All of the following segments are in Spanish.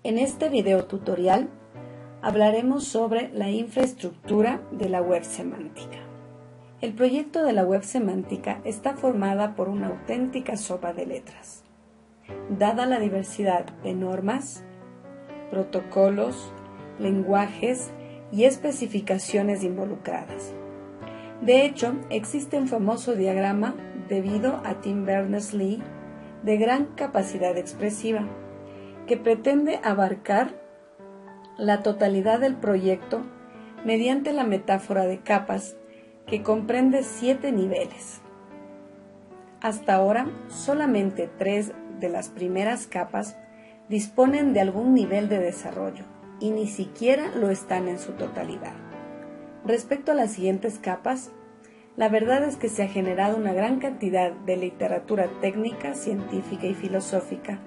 En este video tutorial hablaremos sobre la infraestructura de la web semántica. El proyecto de la web semántica está formada por una auténtica sopa de letras. Dada la diversidad de normas, protocolos, lenguajes y especificaciones involucradas. De hecho, existe un famoso diagrama debido a Tim Berners-Lee de gran capacidad expresiva, que pretende abarcar la totalidad del proyecto mediante la metáfora de capas, que comprende 7 niveles. Hasta ahora, solamente 3 de las primeras capas disponen de algún nivel de desarrollo y ni siquiera lo están en su totalidad. Respecto a las siguientes capas, la verdad es que se ha generado una gran cantidad de literatura técnica, científica y filosófica,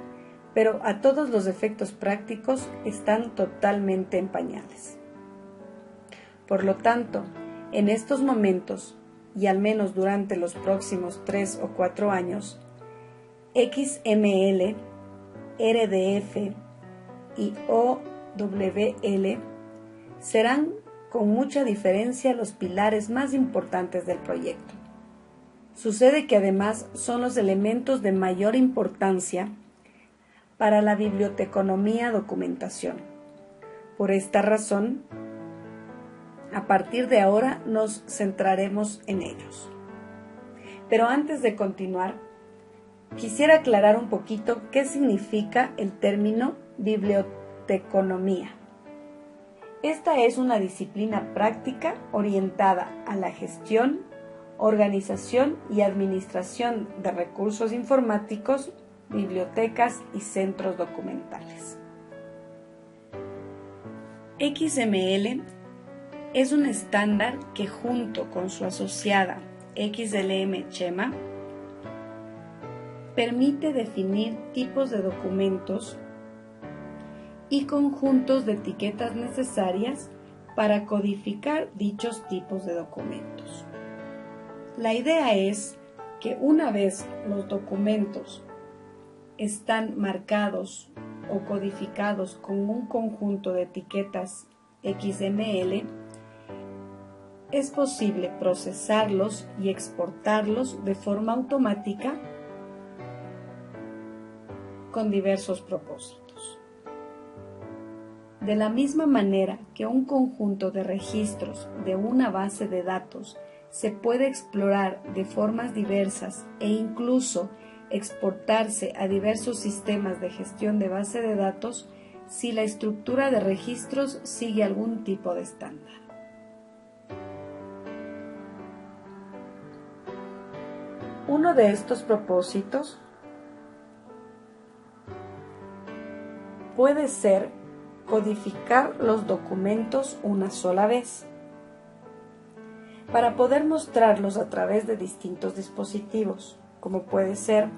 pero a todos los efectos prácticos están totalmente en pañales. Por lo tanto, en estos momentos, y al menos durante los próximos 3 o 4 años, XML, RDF y OWL serán con mucha diferencia los pilares más importantes del proyecto. Sucede que además son los elementos de mayor importancia para la biblioteconomía documentación. Por esta razón, a partir de ahora nos centraremos en ellos. Pero antes de continuar, quisiera aclarar un poquito qué significa el término biblioteconomía. Esta es una disciplina práctica orientada a la gestión, organización y administración de recursos informáticos, bibliotecas y centros documentales. XML es un estándar que, junto con su asociada XLM Schema, permite definir tipos de documentos y conjuntos de etiquetas necesarias para codificar dichos tipos de documentos. La idea es que una vez los documentos están marcados o codificados con un conjunto de etiquetas XML, es posible procesarlos y exportarlos de forma automática con diversos propósitos. De la misma manera que un conjunto de registros de una base de datos se puede explorar de formas diversas e incluso exportarse a diversos sistemas de gestión de base de datos si la estructura de registros sigue algún tipo de estándar. Uno de estos propósitos puede ser codificar los documentos una sola vez, para poder mostrarlos a través de distintos dispositivos, como puede ser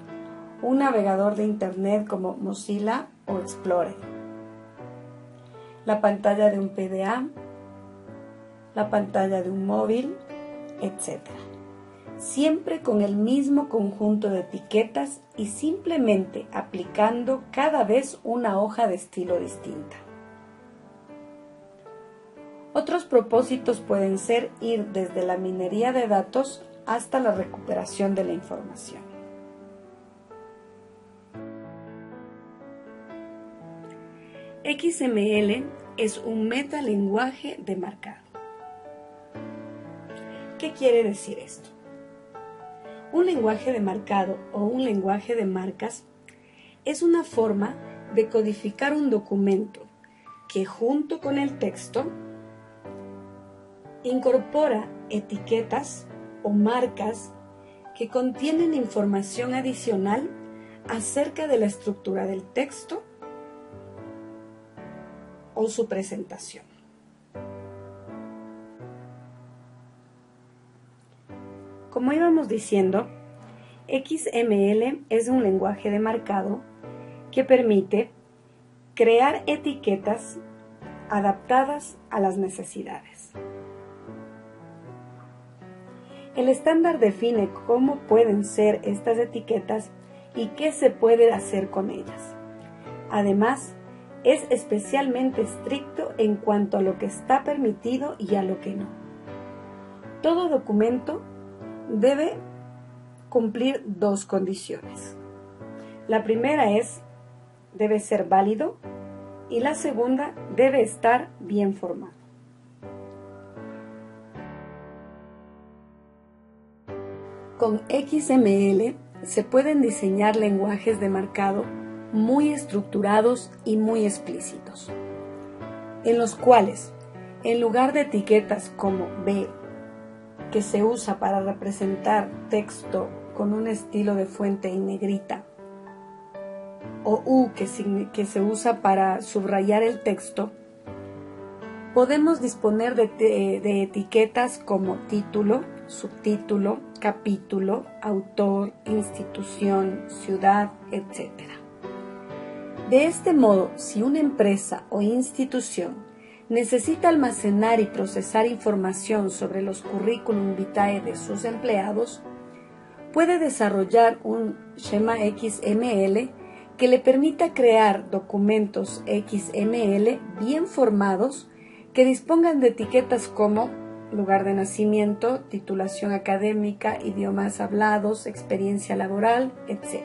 un navegador de Internet como Mozilla o Explorer, la pantalla de un PDA, la pantalla de un móvil, etc. Siempre con el mismo conjunto de etiquetas y simplemente aplicando cada vez una hoja de estilo distinta. Otros propósitos pueden ser ir desde la minería de datos hasta la recuperación de la información. XML es un metalenguaje de marcado. ¿Qué quiere decir esto? Un lenguaje de marcado o un lenguaje de marcas es una forma de codificar un documento que, junto con el texto, incorpora etiquetas o marcas que contienen información adicional acerca de la estructura del texto o su presentación. Como íbamos diciendo, XML es un lenguaje de marcado que permite crear etiquetas adaptadas a las necesidades. El estándar define cómo pueden ser estas etiquetas y qué se puede hacer con ellas. Además, es especialmente estricto en cuanto a lo que está permitido y a lo que no. Todo documento debe cumplir dos condiciones. La primera debe ser válido y la segunda debe estar bien formado. Con XML se pueden diseñar lenguajes de marcado muy estructurados y muy explícitos, en los cuales, en lugar de etiquetas como B, que se usa para representar texto con un estilo de fuente en negrita, o U, que se usa para subrayar el texto, podemos disponer de etiquetas como título, subtítulo, capítulo, autor, institución, ciudad, etc. De este modo, si una empresa o institución necesita almacenar y procesar información sobre los curriculum vitae de sus empleados, puede desarrollar un schema XML que le permita crear documentos XML bien formados que dispongan de etiquetas como lugar de nacimiento, titulación académica, idiomas hablados, experiencia laboral, etc.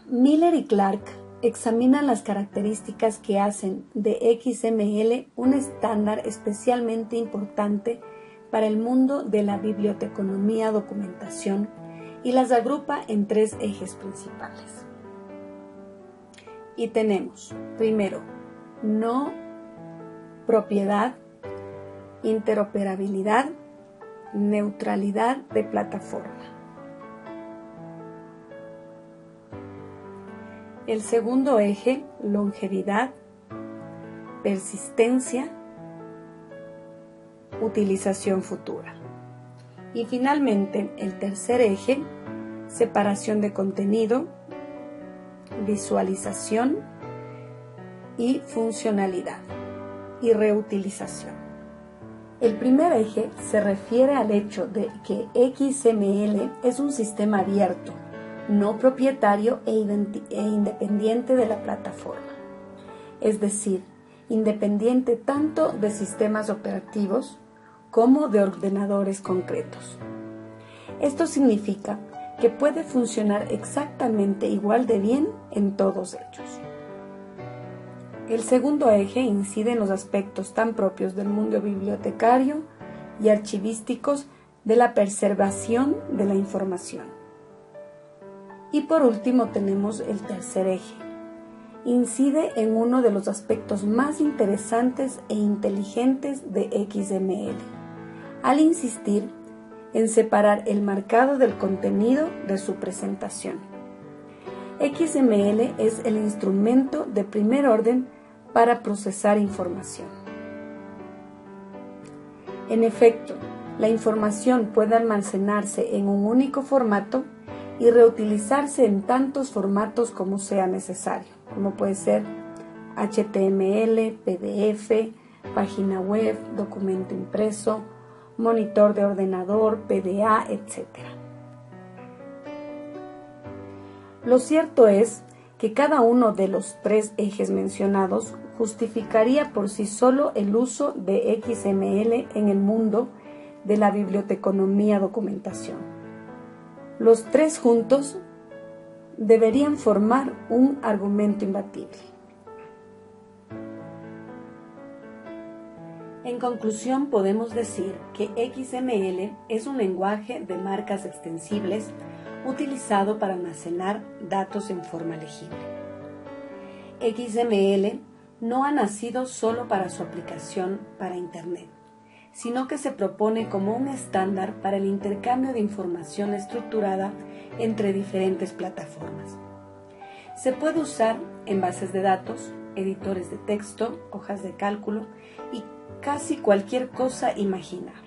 Miller y Clark examinan las características que hacen de XML un estándar especialmente importante para el mundo de la biblioteconomía documentación y las agrupa en tres ejes principales. Y tenemos, primero, no propiedad, interoperabilidad, neutralidad de plataforma. El segundo eje, longevidad, persistencia, utilización futura. Y finalmente, el tercer eje, separación de contenido, visualización y funcionalidad y reutilización. El primer eje se refiere al hecho de que XML es un sistema abierto, no propietario e independiente de la plataforma, es decir, independiente tanto de sistemas operativos como de ordenadores concretos. Esto significa que puede funcionar exactamente igual de bien en todos ellos. El segundo eje incide en los aspectos tan propios del mundo bibliotecario y archivísticos de la preservación de la información. Y por último tenemos el tercer eje. Incide en uno de los aspectos más interesantes e inteligentes de XML, al insistir en separar el marcado del contenido de su presentación. XML es el instrumento de primer orden para procesar información. En efecto, la información puede almacenarse en un único formato y reutilizarse en tantos formatos como sea necesario, como puede ser HTML, PDF, página web, documento impreso, monitor de ordenador, PDA, etc. Lo cierto es que cada uno de los tres ejes mencionados justificaría por sí solo el uso de XML en el mundo de la biblioteconomía documentación. Los tres juntos deberían formar un argumento imbatible. En conclusión, podemos decir que XML es un lenguaje de marcas extensibles utilizado para almacenar datos en forma legible. XML no ha nacido solo para su aplicación para Internet, sino que se propone como un estándar para el intercambio de información estructurada entre diferentes plataformas. Se puede usar en bases de datos, editores de texto, hojas de cálculo y casi cualquier cosa imaginable.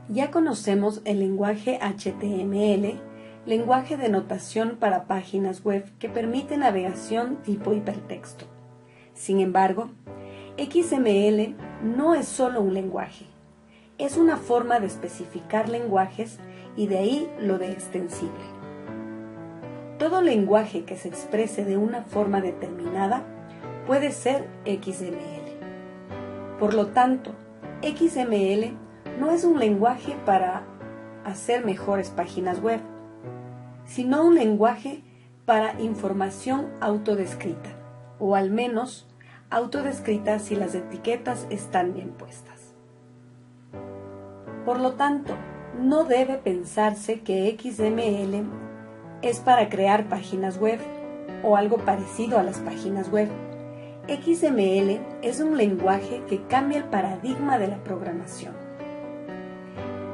Ya conocemos el lenguaje HTML, lenguaje de notación para páginas web que permite navegación tipo hipertexto. Sin embargo, XML no es solo un lenguaje, es una forma de especificar lenguajes y de ahí lo de extensible. Todo lenguaje que se exprese de una forma determinada puede ser XML. Por lo tanto, XML no es un lenguaje para hacer mejores páginas web, sino un lenguaje para información autodescrita, o al menos autodescrita si las etiquetas están bien puestas. Por lo tanto, no debe pensarse que XML es para crear páginas web o algo parecido a las páginas web. XML es un lenguaje que cambia el paradigma de la programación.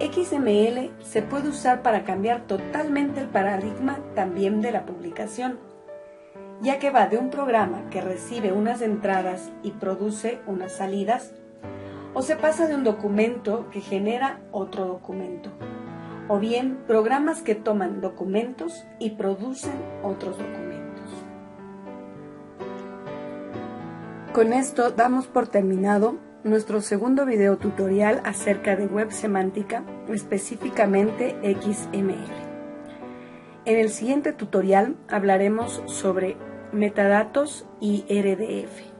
XML se puede usar para cambiar totalmente el paradigma también de la publicación, ya que va de un programa que recibe unas entradas y produce unas salidas, o se pasa de un documento que genera otro documento, o bien programas que toman documentos y producen otros documentos. Con esto damos por terminado nuestro segundo video tutorial acerca de web semántica, específicamente XML. En el siguiente tutorial hablaremos sobre metadatos y RDF.